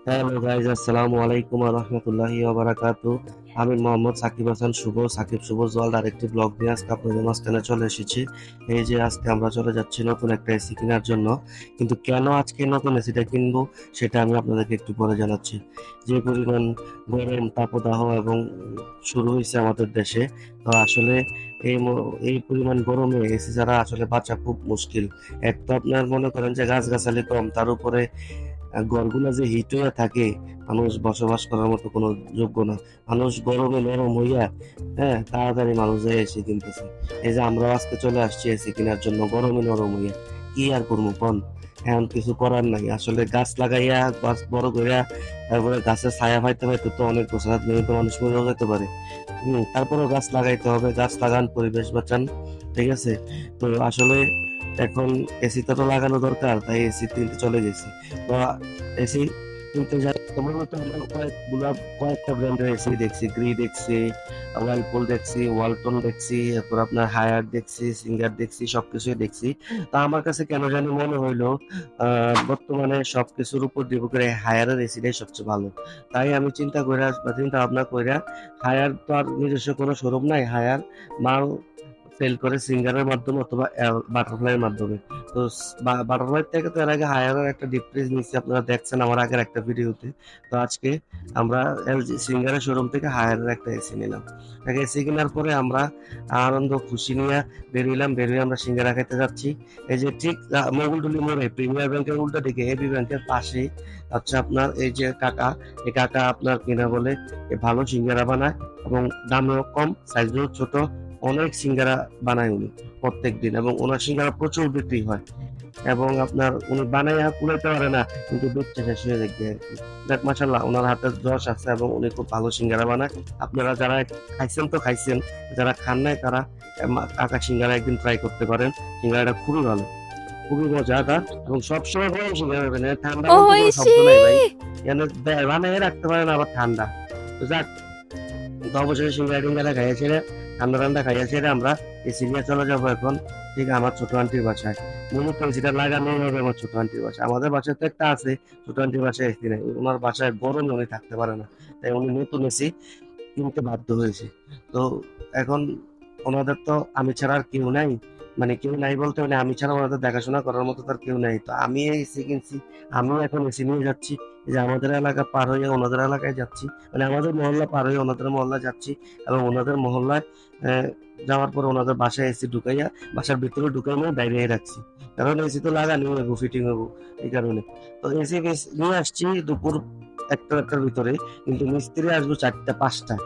Hello guys, আসসালামু আলাইকুম ওয়া রাহমাতুল্লাহি ওয়া বারাকাতুহু। আমি মোহাম্মদ সাকিব হাসান শুভ, সাকিব শুভ ওয়ার্ল্ড আরেকটি ব্লগ নিয়ে আজকে আপনাদের মাঝখানে চলে এসেছি। এই যে আজকে আমরা চলে যাচ্ছি নতুন একটা এসি কেনার জন্য। কিন্তু কেন আজকে নতুন এসিটা কিনবো সেটা আমি আপনাদেরকে একটু পরে জানাচ্ছি। যে পরিমাণ গরম তাপদাহ এবং শুরু হয়েছে আমাদের দেশে, তো আসলে এই পরিমাণ গরমে এসি ছাড়া আসলে বাঁচা খুব মুশকিল। এক তো আপনার মনে করেন যে গাছগাছালি কম, তার উপরে ঘরগুলা যে হিট হইয়া থাকে, মানুষ বসবাস করার মতো কোনো যোগ্য না। মানুষ গরমে নরম হইয়া, তাড়াতাড়ি মানুষ যায় এসি কিনতেছে। এই যে আমরা আজকে চলে আসছি এসি কেনার জন্য গরমে নরম হইয়া। কি আর করবো কোন, এখন কিছু করার নাই। আসলে গাছ লাগাইয়া, গাছ বড় করিয়া, তারপরে গাছের ছায়া পাইতে পাইতে তো অনেক বছর হাত নিয়ে তো মানুষ মরেও যেতে পারে। তারপরেও গাছ লাগাইতে হবে, গাছ লাগান, পরিবেশ বাঁচান। ঠিক আছে? তো আসলে এখন এসিটা তো লাগানো দরকার, তাই এসি কিনতে চলে গেছি। তো এসি কিনতে যাই তো মূলত আমরা কয়েকটা ব্র্যান্ডের এসি দেখছি। গ্রি দেখছি, ওয়ালপুল দেখছি, ওয়ালটন দেখছি, এরপর আপনার হায়ার দেখছি, সিঙ্গার দেখছি, সবকিছুই দেখছি। তা আমার কাছে কেন জানি মনে হইলো বর্তমানে সবকিছুর উপর নির্ভর করে হায়ারের এসিটাই সবচেয়ে ভালো। তাই আমি চিন্তা কইরা বা চিন্তা ভাবনা কইরা, হায়ার তো আর নিজস্ব কোনো শোরুম নাই, হায়ার মাল সেল করে সিঙ্গারের মাধ্যমে অথবা বাটারফ্লাইয়ের মাধ্যমে। তো বাটারফ্লাই থেকে তো এর আগে হায়ারের একটা ডিপ্রিস নিচ্ছি, আপনারা দেখছেন আমার আগের একটা ভিডিওতে। তো আজকে আমরা এলজি সিঙ্গারের শোরুম থেকে হায়ারের একটা এসি নিলাম। এসি কেনার পরে আমরা আনন্দ খুশি নিয়ে বেরিয়ে আমরা সিঙ্গারা খাইতে যাচ্ছি। এই যে ঠিক মোগলটুলি মোড়ে প্রিমিয়ার ব্যাংকের উল্টো দিকে এবি ব্যাংকের পাশেই আচ্ছা আপনার এই যে কাকা, এই কাকা আপনার কিনা বলে ভালো সিঙ্গারা বানায় এবং দামেও কম, সাইজও ছোট। অনেক সিঙ্গারা বানায় উনি প্রত্যেক দিন, এবং ওনার সিঙ্গারা প্রচুর বিক্রি হয়। এবং আপনার উনি বানাইয়া কুলাইতে পারে না, কিন্তু বেচতে শেষ হয়ে যায় আর কি। দেখ মাশাল্লাহ, ওনার হাতে যশ আছে এবং উনি খুব ভালো সিঙ্গারা বানায়। আপনারা যারা খাইছেন তো খাইছেন, যারা খান নাই তারা কাকা সিঙ্গারা একদিন ট্রাই করতে পারেন। সিঙ্গারাটা খুবই ভালো, খুবই মজাদার, এবং সবসময় গরম সিঙ্গারা পাবেন। ঠান্ডা বলতে কোনো ওইসি শব্দ নাই ভাই, এখানে বানিয়ে রাখতে পারেন আবার ঠান্ডা। তো যাক, তো অবশ্যই সিঙ্গারা টিঙ্গারা খাইয়েছে, ঠান্ডা ঠান্ডা খাইয়েছে, আমরা এসি নিয়ে চলে যাবো এখন ঠিক আমার ছোট আন্টির বাসায়। মূলত এসিটা লাগানো হবে আমার ছোট আন্টির বাসায়। আমাদের বাসায় তো একটা আছে, ছোট আন্টির বাসায় এসি নেই। ওনার বাসায় গরমে উনি থাকতে পারে না, তাই উনি নতুন এসি কিনতে বাধ্য হয়েছে। তো এখন ওনাদের তো আমি ছাড়া আর কেউ নাই, মানে কেউ নাই বলতে মানে আমি ছাড়া ওনাদের দেখাশোনা করার মতো তার কেউ নাই। তো আমি এসি কিনছি, আমি এখন এসি নিয়ে যাচ্ছি। এই যে আমাদের এলাকা পার হয়ে ওনাদের এলাকায় যাচ্ছি, মানে আমাদের মহল্লা পার হয়ে ওনাদের মহল্লা যাচ্ছি। এবং ওনাদের মহল্লায় আহ, যাওয়ার পর ওনাদের বাসায় এসি ঢুকাইয়া, বাসার ভিতরে ঢুকাই নিয়ে বাইরে রাখছি। কারণ এসি তো লাগানি হবো, ফিটিং হবো, এই কারণে। তো এসি নিয়ে আসছি দুপুর একটার ভিতরে, কিন্তু মিস্ত্রি আসবো 4টা 5টা,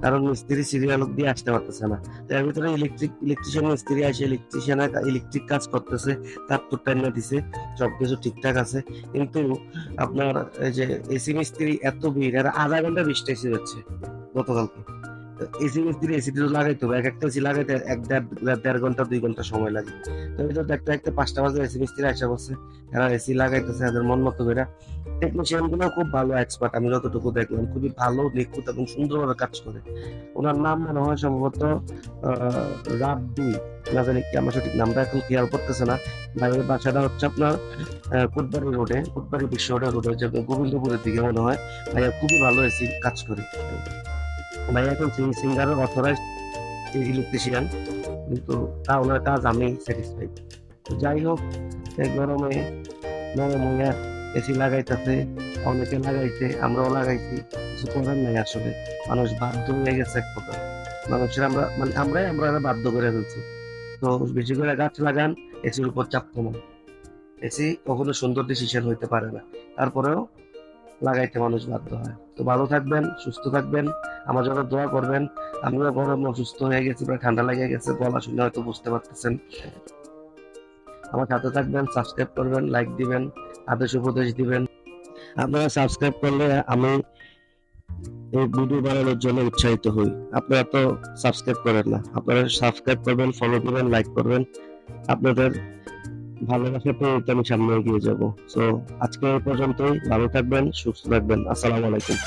কারণ মিস্ত্রি সিরিয়াল দিয়ে আসতে পারতেছে না। এর ভিতরে ইলেকট্রিশিয়ান মিস্ত্রি আসে, ইলেকট্রিক কাজ করতেছে, তার তো টাইম দিছে, সবকিছু ঠিকঠাক আছে। কিন্তু আপনার এই যে এসি মিস্ত্রি এত ভিড়, আর আধা ঘন্টা বৃষ্টি এসে যাচ্ছে গতকালকে। এসি মিস্ত্রি এসিটি লাগাইতে হবে, এক একটা এসি লাগাইতে 1.5 ঘন্টা 2 ঘন্টা সময় লাগে। তো এটা দেখতে দেখতে 5টা বাজে এসি মিস্ত্রি আসা বসছে, এরা এসি লাগাইতেছে এদের মন মতো করে। টেকনিশিয়ান গুলো খুব ভালো এক্সপার্ট, আমি যতটুকু দেখলাম খুবই ভালো, নিখুঁত এবং সুন্দরভাবে কাজ করে। ওনার নাম মনে হয় সম্ভবত রাব্বি, না জানি কি, আমার সঠিক নামটা এখন খেয়াল করতেছে না। ভাইয়ের বাসাটা হচ্ছে আপনার কোটবাড়ি রোডে, কোটবাড়ি বিশ্ব রোডে, যে গোবিন্দপুরের দিকে মনে হয়। ভাইয়া খুবই ভালো এসি কাজ করে। ভাইয়া এখন সিঙ্গারের অথরাইজ ইলেকট্রিশিয়ান, কিন্তু তা ওনার কাজ আমি স্যাটিসফাইড। যাই হোক, এই গরমে নরম হইয়া এসি লাগাইতেছে, অনেকে লাগাইছে, আমরাও লাগাইছি, কিছু করার নাই। আসলে মানুষ বাধ্য হয়ে গেছে এক প্রকার। মানুষের আমরা মানে আমরা বাধ্য করে ফেলছি। তো বেশি করে গাছ লাগান, এসির উপর চাপ কমান। এসি কখনো সুন্দর ডিসিশন হইতে পারে না, তারপরেও লাগাইতে মানুষ বাধ্য হয়। তো ভালো থাকবেন, সুস্থ থাকবেন, আমার জন্য দোয়া করবেন। আমিও গরমে অসুস্থ হয়ে গেছি, প্রায় ঠান্ডা লেগে গেছে, গলা শুনে হয়তো বুঝতে পারতেছেন। আমার সাথে থাকবেন, সাবস্ক্রাইব করবেন, লাইক দিবেন, আদেশ উপদেশ দিবেন। আপনারা সাবস্ক্রাইব করলে আমি এই ভিডিও বানানোর জন্য উৎসাহিত হই। আপনারা তো সাবস্ক্রাইব করেন না, আপনারা সাবস্ক্রাইব করবেন, ফলো দিবেন, লাইক করবেন। আপনাদের ভালোবাসা পেয়ে আমি সামনে এগিয়ে যাব। তো আজকে এই পর্যন্তই, ভালো থাকবেন, সুস্থ থাকবেন। আসসালামু আলাইকুম।